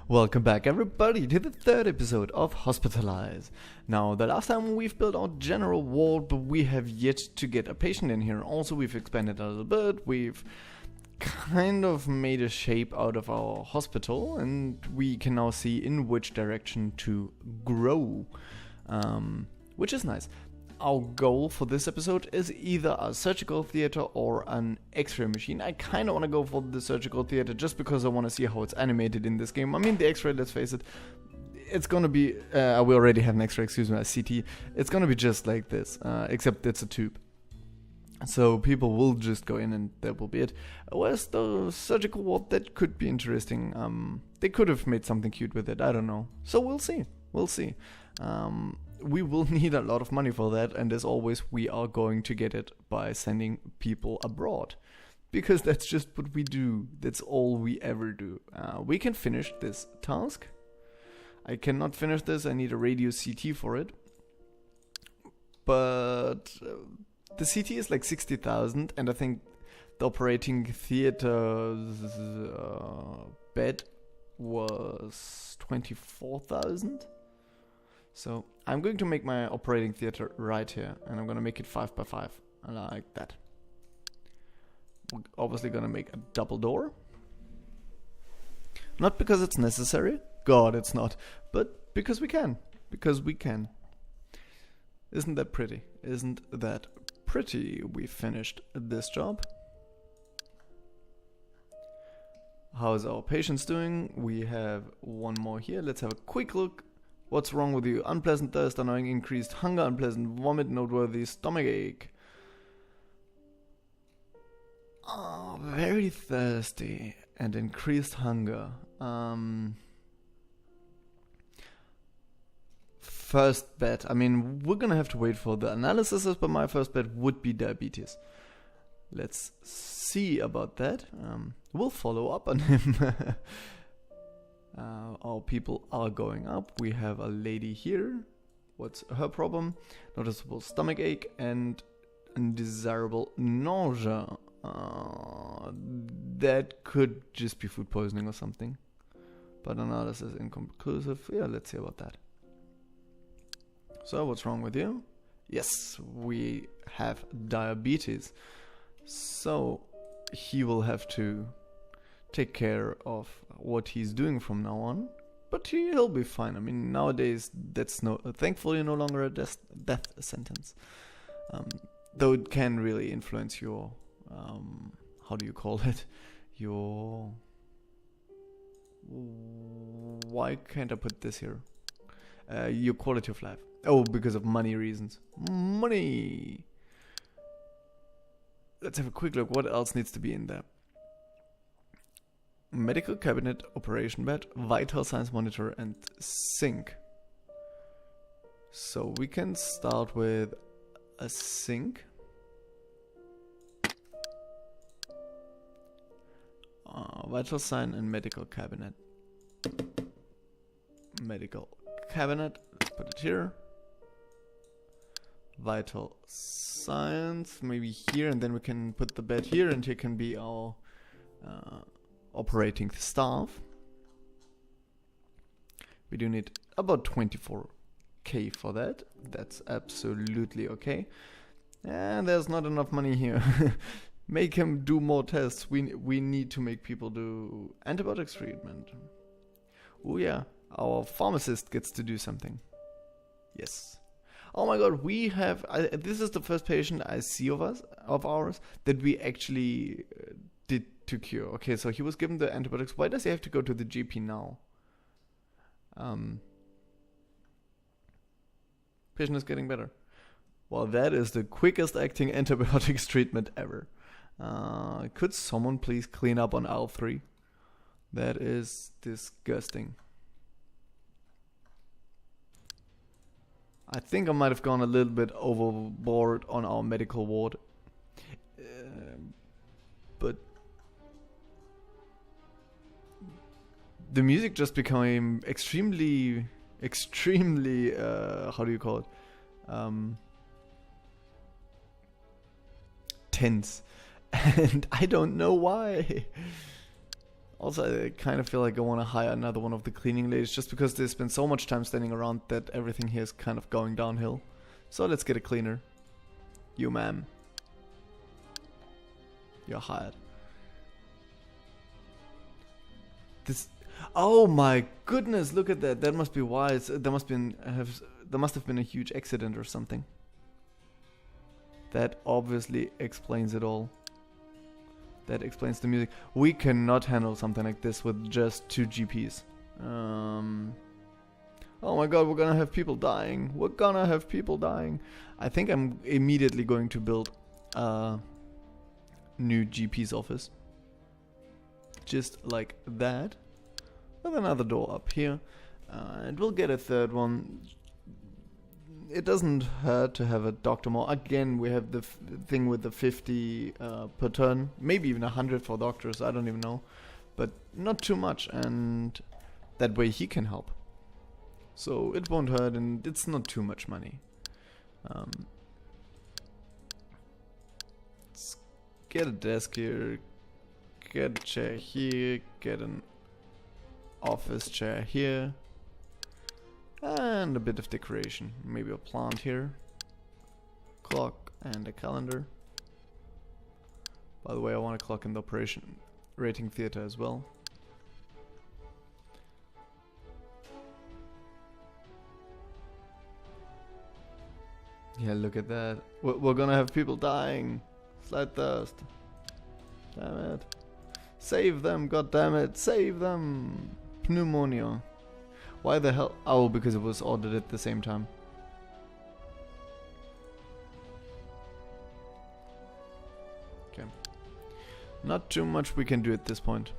Welcome back everybody to the third episode of Hospitalize. Now, the last time we've built our general ward, but we have yet to get a patient in here. Also, we've expanded a little bit, we've kind of made a shape out of our hospital, and we can now see in which direction to grow, which is nice. Our goal for this episode is either a surgical theater or an x-ray machine. I kind of want to go for the surgical theater just because I want to see how it's animated in this game. I mean, the x-ray, let's face it, it's going to be, we already have an x-ray, excuse me, a CT. It's going to be just like this, except it's a tube. So people will just go in and that will be it. Whereas the surgical ward, that could be interesting. They could have made something cute with it, I don't know. So we'll see, we will need a lot of money for that, and as always, we are going to get it by sending people abroad. Because that's just what we do. That's all we ever do. We can finish this task. I cannot finish this, I need a radio CT for it. But the CT is like 60,000, and I think the operating theater's bed was 24,000. So I'm going to make my operating theater right here, and I'm going to make it 5x5, like that. We're obviously going to make a double door. Not because it's necessary, God it's not, but because we can. Isn't that pretty? Isn't that pretty? We finished this job. How's our patients doing? We have one more here. Let's have a quick look. What's wrong with you? Unpleasant thirst, annoying increased hunger, unpleasant vomit, noteworthy stomachache. Oh, very thirsty and increased hunger. First bet. I mean, we're gonna have to wait for the analysis, but my first bet would be diabetes. Let's see about that. We'll follow up on him. Our people are going up. We have a lady here. What's her problem? Noticeable stomach ache and undesirable nausea. That could just be food poisoning or something. But analysis inconclusive. Yeah, let's see about that. So, what's wrong with you? Yes, we have diabetes. So, he will have to take care of what he's doing from now on, but he'll be fine. I mean, nowadays that's thankfully no longer a death sentence, though it can really influence your how do you call it, your, why can't I put this here, your quality of life. Oh, because of money reasons. Money. Let's have a quick look. What else needs to be in there? Medical cabinet, operation bed, vital signs monitor, and sink. So we can start with a sink. Vital sign and medical cabinet. Medical cabinet, let's put it here. Vital signs, maybe here, and then we can put the bed here, and here can be our operating staff. We do need about 24k for that. That's absolutely okay. And there's not enough money here. Make him do more tests. We need to make people do antibiotics treatment. Oh yeah, our pharmacist gets to do something. Yes. Oh my god, we have... this is the first patient I see of ours that we actually did to cure. Okay, so he was given the antibiotics. Why does he have to go to the GP now? Patient is getting better. Well, that is the quickest acting antibiotics treatment ever. Could someone please clean up on aisle 3? That is disgusting. I think I might have gone a little bit overboard on our medical ward. But the music just became extremely, how do you call it? Tense. And I don't know why. Also, I kind of feel like I want to hire another one of the cleaning ladies just because they spend so much time standing around that everything here is kind of going downhill. So let's get a cleaner. You, ma'am. You're hired. This... Oh my goodness, look at that. That must be why. There must have been a huge accident or something. That obviously explains it all. That explains the music. We cannot handle something like this with just 2 GPs. Oh my god, we're gonna have people dying. We're gonna have people dying. I think I'm immediately going to build a new GP's office. Just like that. With another door up here. And we'll get a third one. It doesn't hurt to have a doctor more. Again, we have the thing with the 50 per turn. Maybe even 100 for doctors, I don't even know. But not too much, and that way he can help. So it won't hurt, and it's not too much money. Let's get a desk here, get a chair here, get an office chair here. And a bit of decoration. Maybe a plant here. Clock and a calendar. By the way, I want a clock in the operating theater as well. Yeah, look at that. We're gonna have people dying. Slight thirst. Damn it. Save them, goddammit. Save them. Pneumonia. Why the hell? Oh, because it was ordered at the same time. Okay. Not too much we can do at this point.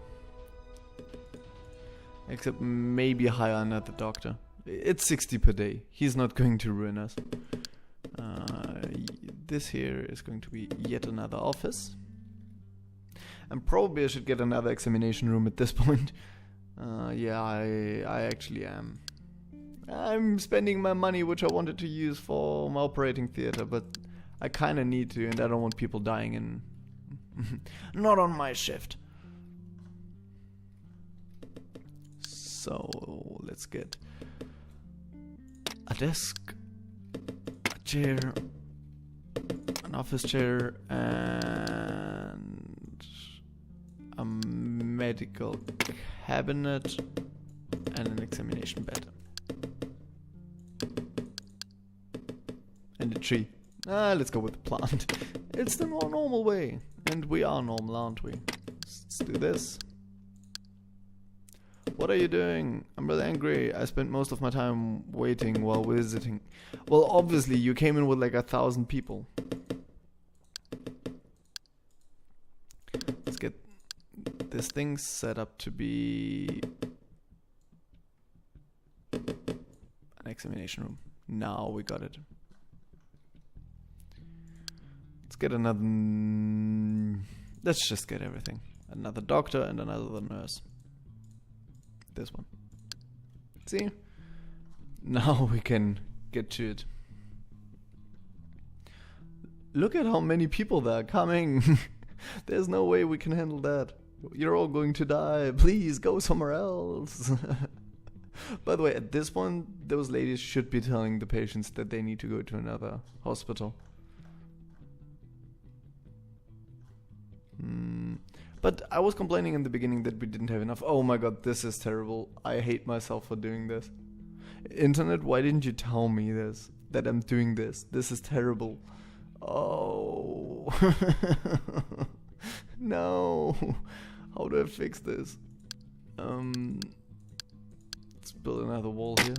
Except maybe hire another doctor. It's 60 per day. He's not going to ruin us. This here is going to be yet another office. And probably I should get another examination room at this point. Yeah, I actually am. I'm spending my money which I wanted to use for my operating theater, but I kinda need to, and I don't want people dying in... Not on my shift. So, let's get a desk, a chair, an office chair, and a medical cabinet, and an examination bed. And a tree. Let's go with the plant. It's the more normal way. And we are normal, aren't we? Let's do this. What are you doing? I'm really angry. I spent most of my time waiting while visiting. Well, obviously, you came in with like 1,000 people. Let's get this thing set up to be an examination room. Now we got it. Let's get another... Let's just get everything. Another doctor and another nurse. This one. See? Now we can get to it. Look at how many people there are coming. There's no way we can handle that. You're all going to die. Please go somewhere else. By the way, at this point, those ladies should be telling the patients that they need to go to another hospital. But I was complaining in the beginning that we didn't have enough. Oh my god, this is terrible. I hate myself for doing this. Internet, why didn't you tell me this? That I'm doing this. This is terrible. Oh. No. How do I fix this? Let's build another wall here.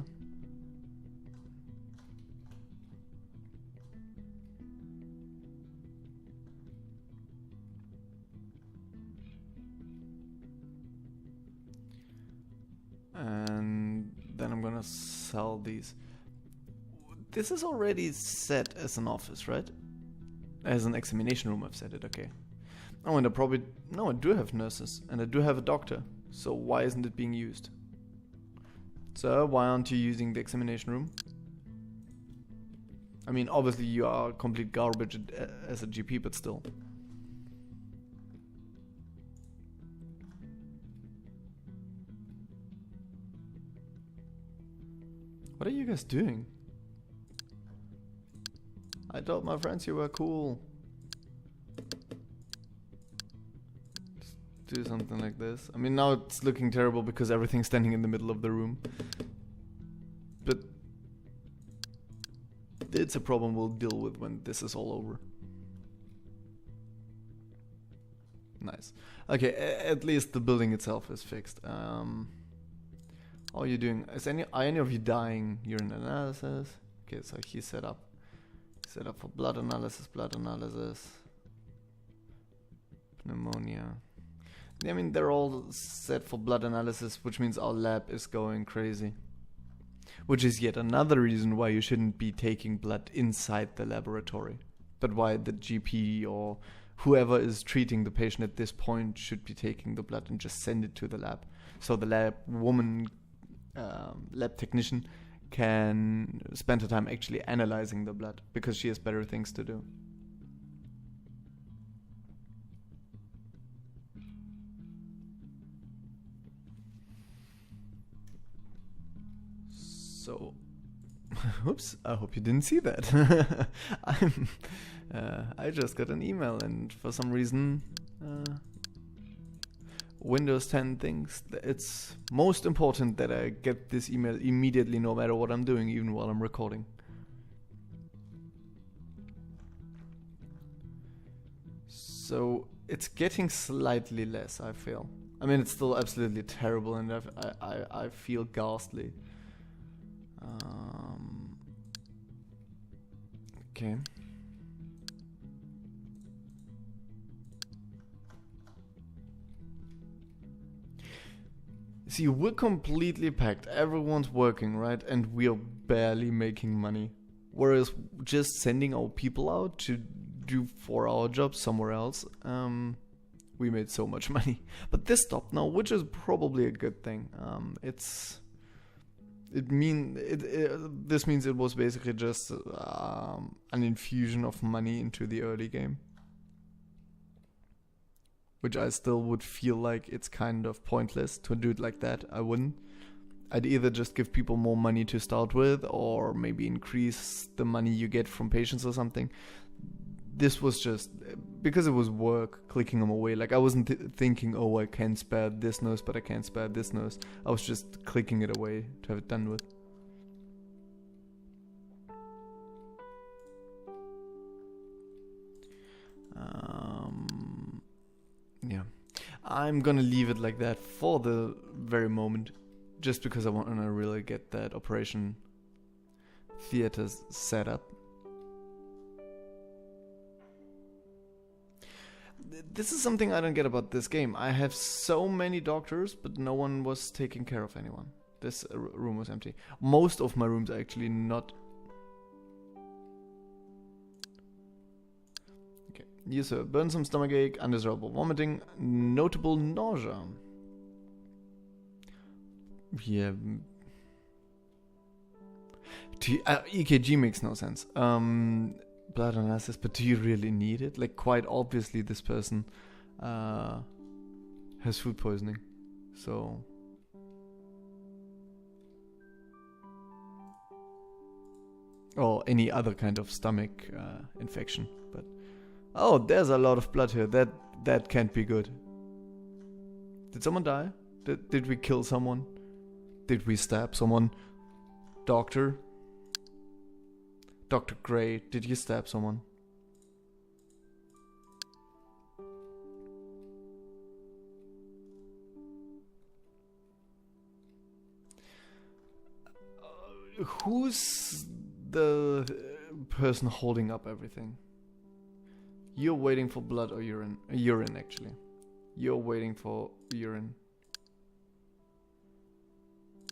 And then I'm gonna sell these. This is already set as an office, right? As an examination room, I've set it, okay. Oh, and I probably... No, I do have nurses, and I do have a doctor. So why isn't it being used? Sir, why aren't you using the examination room? I mean, obviously you are complete garbage as a GP, but still. What are you guys doing? I told my friends you were cool. Just do something like this. I mean, now it's looking terrible because everything's standing in the middle of the room. But it's a problem we'll deal with when this is all over. Nice. Okay, at least the building itself is fixed. How are you doing? Are any of you dying? Urine analysis. Okay, so he's set up. Set up for blood analysis, pneumonia. I mean, they're all set for blood analysis, which means our lab is going crazy. Which is yet another reason why you shouldn't be taking blood inside the laboratory. But why the GP or whoever is treating the patient at this point should be taking the blood and just send it to the lab. So the lab technician can spend her time actually analyzing the blood because she has better things to do. So, oops, I hope you didn't see that. I just got an email and for some reason Windows 10 thinks that it's most important that I get this email immediately no matter what I'm doing, even while I'm recording. So it's getting slightly less, I feel. I mean, it's still absolutely terrible and I feel ghastly. Okay. See, we're completely packed. Everyone's working, right? And we're barely making money. Whereas just sending our people out to do 4-hour jobs somewhere else, we made so much money. But this stopped now, which is probably a good thing. This means it was basically just an infusion of money into the early game. Which I still would feel like it's kind of pointless to do it like that. I wouldn't. I'd either just give people more money to start with or maybe increase the money you get from patients or something. This was just, because it was work, clicking them away. Like I wasn't thinking, oh, I can spare this nurse, but I can't spare this nurse. I was just clicking it away to have it done with. Yeah, I'm gonna leave it like that for the very moment, just because I want to really get that operation theaters set up. This is something I don't get about this game. I have so many doctors, but no one was taking care of anyone. This room was empty. Most of my rooms are actually not. Yes, sir. Burdensome stomachache, undesirable vomiting, notable nausea. Yeah. EKG makes no sense. Blood analysis, but do you really need it? Like, quite obviously, this person has food poisoning. So. Or any other kind of stomach infection, but. Oh, there's a lot of blood here. That can't be good. Did someone die? Did we kill someone? Did we stab someone? Doctor? Dr. Gray, did you stab someone? Who's the person holding up everything? You're waiting for blood or urine. Urine, actually. You're waiting for urine.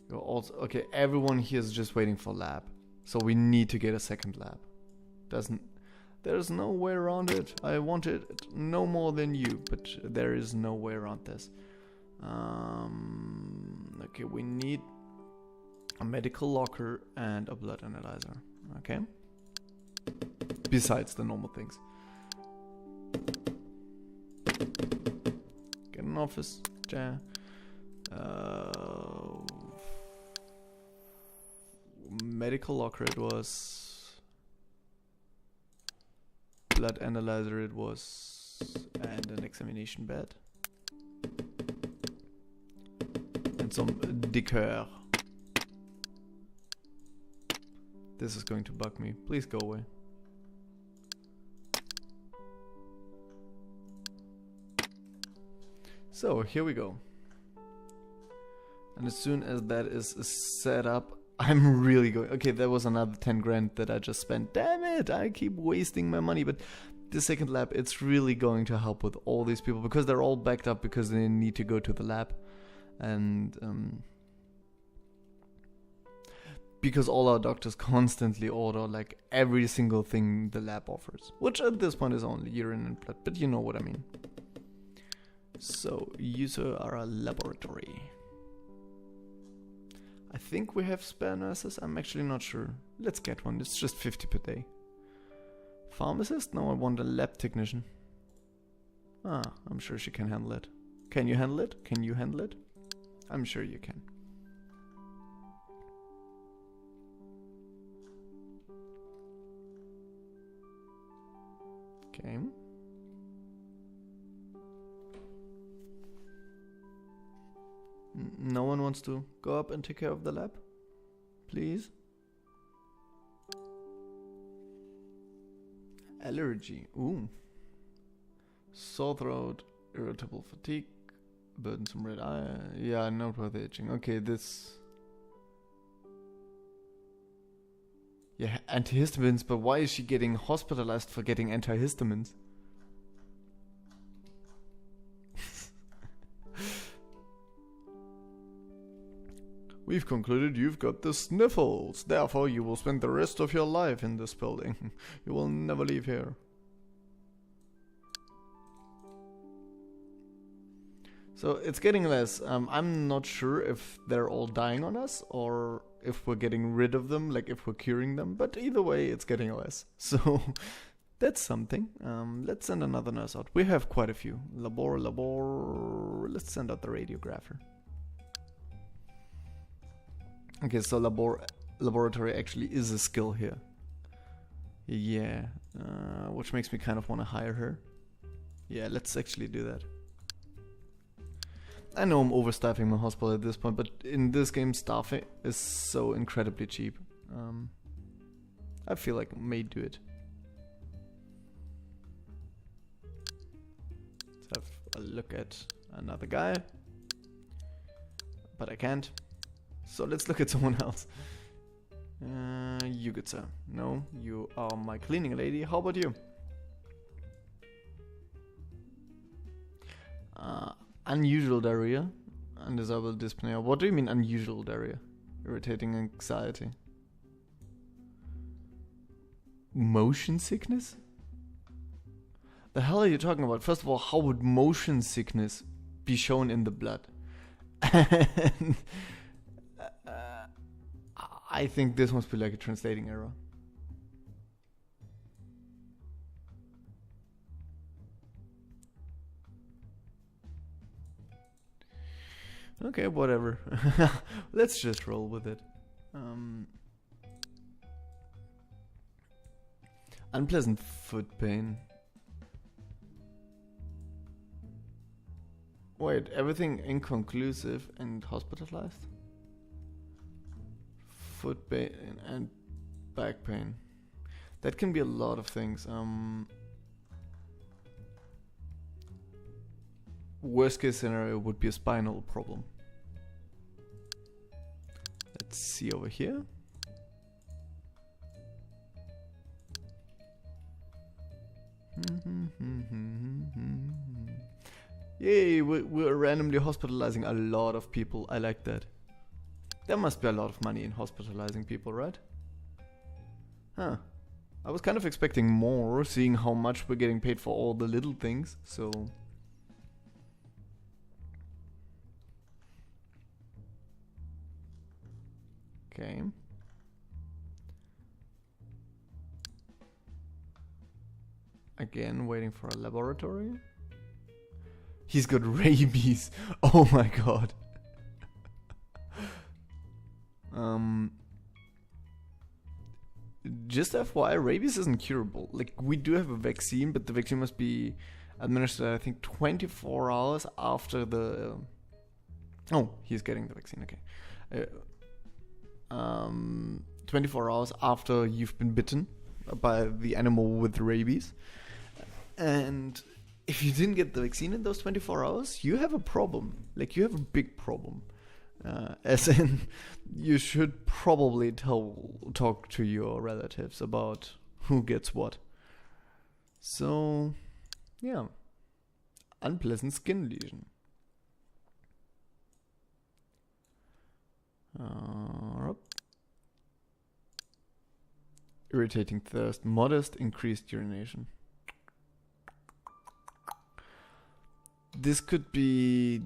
You're also... Okay, everyone here is just waiting for lab. So we need to get a second lab. There's no way around it. I want it no more than you, but there is no way around this. Okay, we need a medical locker and a blood analyzer. Okay? Besides the normal things. Get an office chair. medical locker it was. Blood analyzer it was. And an examination bed. And some decor. This is going to bug me. Please go away. So, here we go. And as soon as that is set up, I'm really going... Okay, that was another 10 grand that I just spent. Damn it! I keep wasting my money. But the second lab, it's really going to help with all these people. Because they're all backed up because they need to go to the lab. And... because all our doctors constantly order like every single thing the lab offers. Which at this point is only urine and blood. But you know what I mean. So, user are a laboratory. I think we have spare nurses. I'm actually not sure. Let's get one. It's just 50 per day. Pharmacist? No, I want a lab technician. Ah, I'm sure she can handle it. Can you handle it? Can you handle it? I'm sure you can. Okay. No one wants to go up and take care of the lab? Please? Allergy. Ooh. Sore throat, irritable fatigue, burdensome red eye. Yeah, no further itching. Okay, this... Yeah, antihistamines, but why is she getting hospitalized for getting antihistamines? We've concluded you've got the sniffles. Therefore, you will spend the rest of your life in this building. You will never leave here. So, it's getting less. I'm not sure if they're all dying on us or if we're getting rid of them, like if we're curing them. But either way, it's getting less. So, that's something. Let's send another nurse out. We have quite a few. Labor. Let's send out the radiographer. Okay, so laboratory actually is a skill here. Yeah, which makes me kind of want to hire her. Yeah, let's actually do that. I know I'm overstaffing my hospital at this point, but in this game staffing is so incredibly cheap. I feel like I may do it. Let's have a look at another guy. But I can't. So let's look at someone else. You good sir. No, you are my cleaning lady. How about you? Unusual diarrhea. Undesirable dyspnea. What do you mean unusual diarrhea? Irritating anxiety. Motion sickness? The hell are you talking about? First of all, how would motion sickness be shown in the blood? And I think this must be like a translating error. Okay, whatever. Let's just roll with it. Unpleasant foot pain. Wait, everything inconclusive and hospitalized? Foot pain and back pain. That can be a lot of things. Worst case scenario would be a spinal problem. Let's see over here. Yay, we're randomly hospitalizing a lot of people. I like that. There must be a lot of money in hospitalizing people, right? Huh. I was kind of expecting more, seeing how much we're getting paid for all the little things, so... Okay. Again, waiting for a laboratory. He's got rabies. Oh my god. just FYI, rabies isn't curable. Like, we do have a vaccine, but the vaccine must be administered, I think, 24 hours after the... Oh, he's getting the vaccine, okay. 24 hours after you've been bitten by the animal with rabies. And if you didn't get the vaccine in those 24 hours, you have a problem. Like, you have a big problem. As in, you should probably talk to your relatives about who gets what. So, yeah. Unpleasant skin lesion. Irritating thirst. Modest increased urination. This could be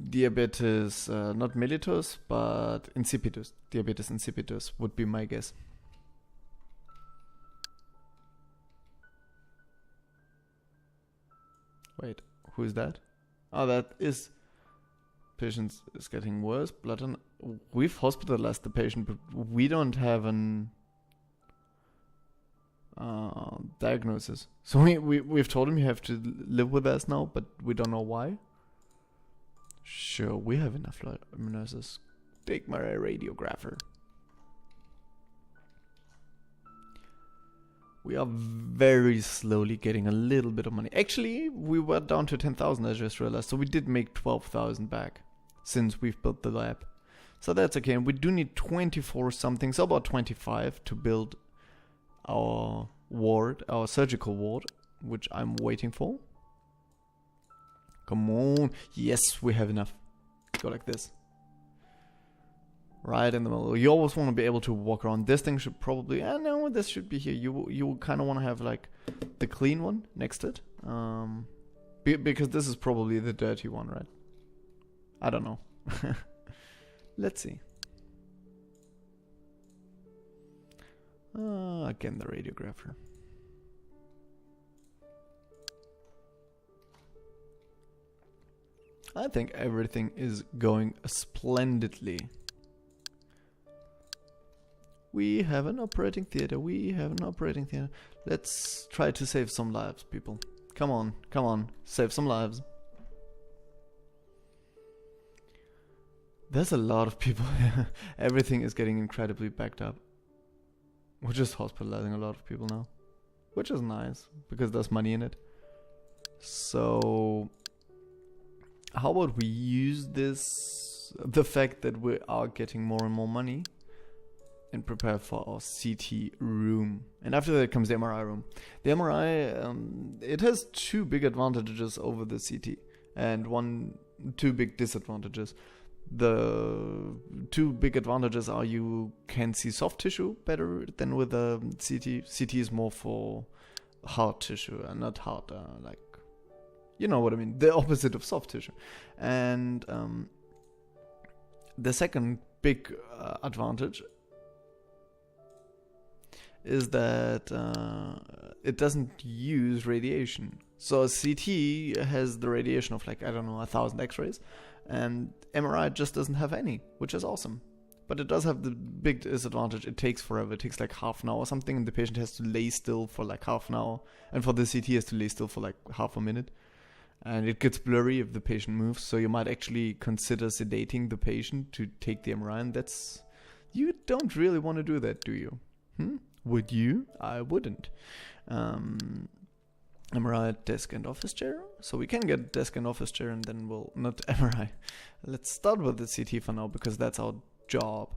diabetes, not mellitus, but insipidus. Diabetes insipidus would be my guess. Wait, who is that? Oh, that is... Patient is getting worse. Blood and... We've hospitalized the patient, but we don't have an... diagnosis. So we've told him you have to live with us now, but we don't know why. Sure, we have enough nurses. Take my radiographer. We are very slowly getting a little bit of money. Actually, we were down to 10,000, I just realized. So we did make 12,000 back since we've built the lab. So that's okay. And we do need 24 something, so about 25 to build our ward, our surgical ward, which I'm waiting for. Come on. Yes, we have enough. Go like this. Right in the middle. You always want to be able to walk around. This thing should probably... no, this should be here. You kind of want to have like the clean one next to it. Because this is probably the dirty one, right? I don't know. Let's see. Again, the radiographer. I think everything is going splendidly. We have an operating theater. We have an operating theater. Let's try to save some lives, people. Come on, come on. Save some lives. There's a lot of people here. Everything is getting incredibly backed up. We're just hospitalizing a lot of people now. Which is nice, because there's money in it. So... how about we use this, the fact that we are getting more and more money, and prepare for our CT room. And after that comes the MRI room. The MRI, it has two big advantages over the CT, and two big disadvantages. The two big advantages are you can see soft tissue better than with a CT. CT is more for hard tissue, and not hard, like... You know what I mean, the opposite of soft tissue. And the second big advantage is that it doesn't use radiation. So a CT has the radiation of like, I don't know, 1,000 x-rays, and MRI just doesn't have any, which is awesome. But it does have the big disadvantage, it takes forever. It takes like half an hour or something, and the patient has to lay still for like half an hour. And for the CT has to lay still for like half a minute. And it gets blurry if the patient moves, so you might actually consider sedating the patient to take the MRI, and that's... You don't really want to do that, do you? Would you? I wouldn't. MRI, desk and office chair. So we can get desk and office chair, and then we'll... Not MRI. Let's start with the CT for now, because that's our job.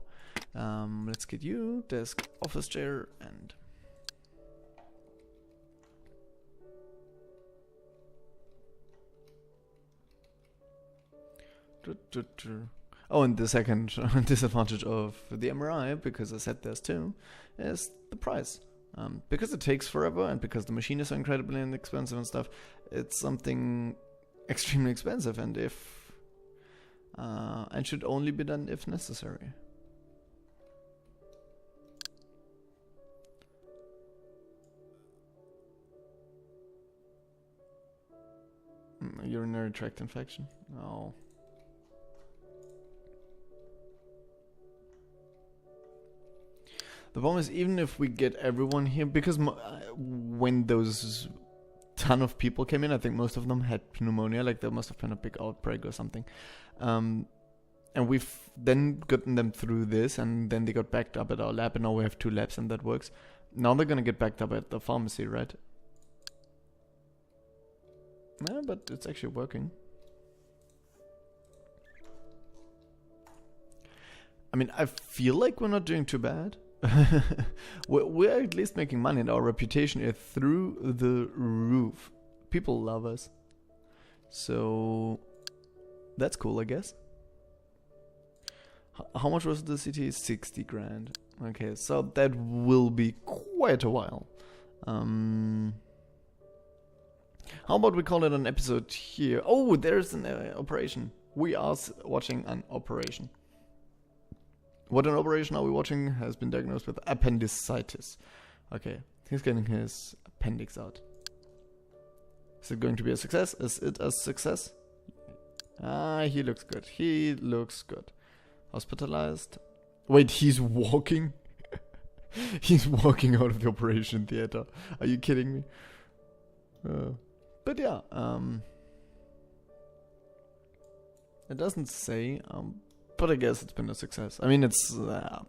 Let's get you, desk, office chair, and... Oh, and the second disadvantage of the MRI, because I said there's two, is the price. Because it takes forever, and because the machine is so incredibly inexpensive and stuff, it's something extremely expensive, and and should only be done if necessary. Urinary tract infection? No. The problem is, even if we get everyone here, because when those ton of people came in, I think most of them had pneumonia, like there must have been a big outbreak or something. And we've then gotten them through this, and then they got backed up at our lab, and now we have 2 labs, and that works. Now they're gonna get backed up at the pharmacy, right? No, but it's actually working. I mean, I feel like we're not doing too bad. We're at least making money, and our reputation is through the roof. People love us. So that's cool, I guess. How much was the CT? 60 grand. Okay, so that will be quite a while. How about we call it an episode here? Oh, there's an operation. We are watching an operation. What an operation are we watching? Has been diagnosed with appendicitis. Okay, he's getting his appendix out. Is it going to be a success? Is it a success? He looks good. He looks good. Hospitalized. Wait, he's walking? He's walking out of the operation theater. Are you kidding me? But yeah, it doesn't say, but I guess it's been a success. I mean, it's getting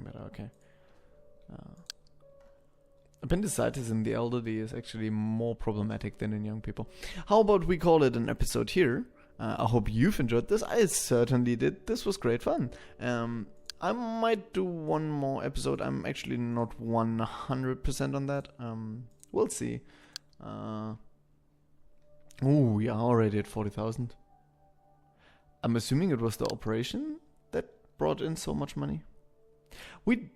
better. Okay. Appendicitis in the elderly is actually more problematic than in young people. How about we call it an episode here? I hope you've enjoyed this. I certainly did. This was great fun. I might do one more episode. I'm actually not 100% on that. We'll see. We are already at 40,000. I'm assuming it was the operation that brought in so much money. We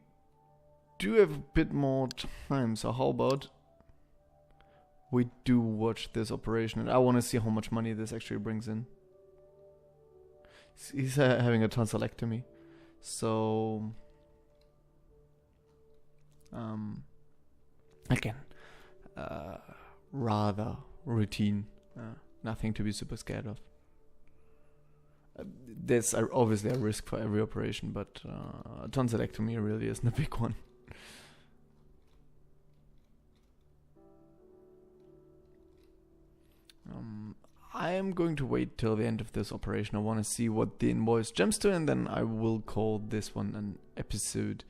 do have a bit more time, so how about we do watch this operation, and I want to see how much money this actually brings in. He's having a tonsillectomy, so again, rather routine, nothing to be super scared of. There's obviously a risk for every operation, but a tonsillectomy really isn't a big one. I am going to wait till the end of this operation. I want to see what the invoice jumps to, and then I will call this one an episode.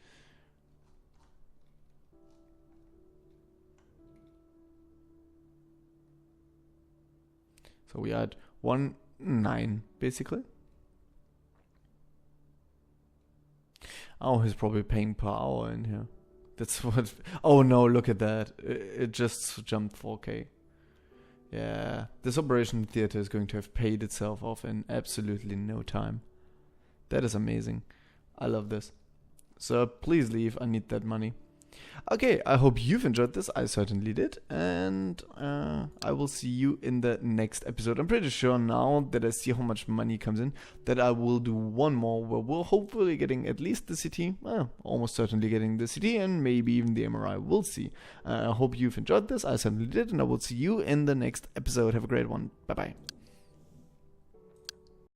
So we are at 1.9 basically. Oh, he's probably paying per hour in here. That's what. Oh no, look at that. It just jumped 4K. Yeah, this operation theater is going to have paid itself off in absolutely no time. That is amazing. I love this. So please leave. I need that money. Okay, I hope you've enjoyed this. I certainly did. And I will see you in the next episode. I'm pretty sure now that I see how much money comes in, that I will do one more where we're hopefully getting at least the CT. Almost certainly getting the CT and maybe even the MRI. We'll see. I hope you've enjoyed this. I certainly did. And I will see you in the next episode. Have a great one. Bye-bye.